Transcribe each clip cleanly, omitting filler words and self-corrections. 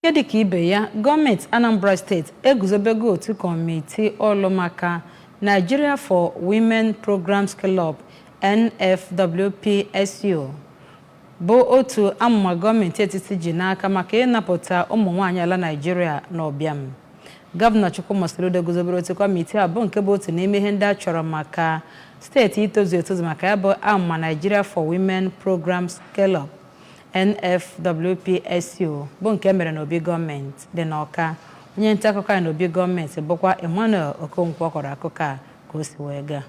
Kedika ibe ya, gọọmenti Anambra Steeti eguzobego otu Komitii ọlụ maka Nigeria for Women Programs Club NFWPSU bụ otu amụma gọọmenti etiti ji n'aka maka ịnapụta ụmụ nwaanyị ala Nigeria n'ọbịam. Gọvanọ Chukwuma eguzobere otu Komitii a bụ nke bụ otu n'ime ihe ndị a chọrọ maka steeti itozu etozu maka ya bụ amụma Nigeria for Women Programs Club NFWPSU bụ nke mere n'obi gọọmenti dị n'Ọka. Onye nta akụkọ anyị n'obi gọọmenti bụkwa Emmanuel Okonkwo kọrọ akụkọ a ka o si wee gaa.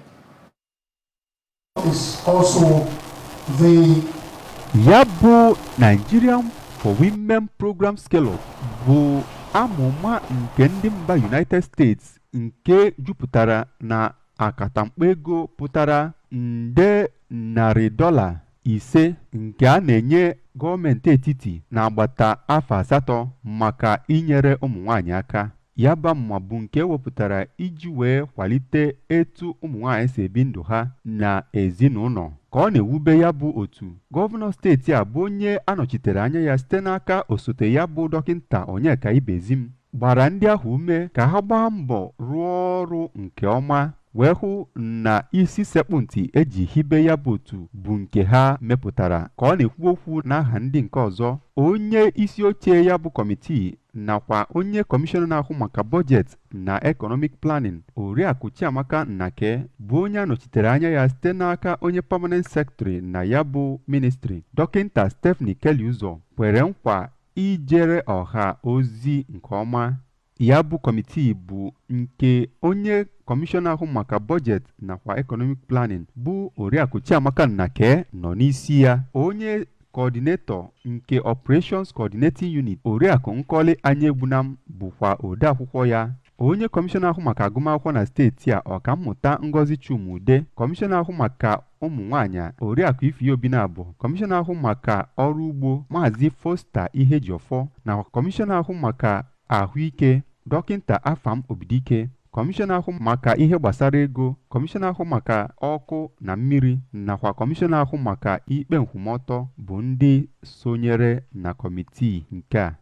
Ya bụ Nigerian for Women Programs Club bụ amụma nke ndị mba United States nke jupụtara na akatamkpa ego pụtara nde $500 nke a na-enye gọọmenti etiti na-agbata afọ 8 maka inyere ụmụ nwaanyị aka. Ya bụ amụma bụ nke ewepụtara iji wee kwalite etu ụmụ nwaanyị si ebi ndụ ha na ezinụlọ. Ka ọ na-ewube ya bụ otu, gọvanọ steeti a bụ onye anọchitere anya ya site n'aka osote ya bụ dọkịnta Onyeka Ibezim gbara ndị ahụ ume ka ha gbaa mbọ rụọ ọrụ nke ọma wee hụ na isi sekpụ ntị eji hibe ya bụ otu bụ nke ha mepụtara. Ka ọ na-ekwu okwu n'aha ndị nke ọzọ, onye isi oche ya bụ kọmitii nakwa onye kọmishọna na-ahụ maka bọjetị na economic planning Oriakụ Chiamaka Nnake bụ onye anọchitere anya ya site n'aka onye permanent secretary na ya bụ ministry dọkịnta Stephanie Kelly Ụzọ kwere nkwa ijere ọha ozi nke ọma. Ya bụ kọmitii bụ nke onye kọmishọna ahụ maka bọjetị nakwa economic planning bụ Oriakụ Chiamaka Nnake nọ n'isi ya. Onye coordinator nke Operations Coordinating Unit Oriakụ Nkoli Anyegbunam bụkwa odeakwụkwọ ya. Onye kọmishọna ahụ maka agụmakwụkwọ na steeti a Ọkammụta Ngozi Chumude, kọmishọna ahụ maka ụmụ nwaanyị Oriakụ Ifeobinabụ, kọmishọna ahụ maka ọrụ ugbo Maazị Foster Ihejiọfọ na kọmishọna ahụ maka ahụike dọkịnta Afam Obidike, kọmishọna ahụ maka ihe gbasara ego, kọmishọna ahụ maka ọkụ na mmiri nakwa kọmishọna ahụ maka ikpe nkwụmọtọ bụ ndị sonyere na kọmitii nke a.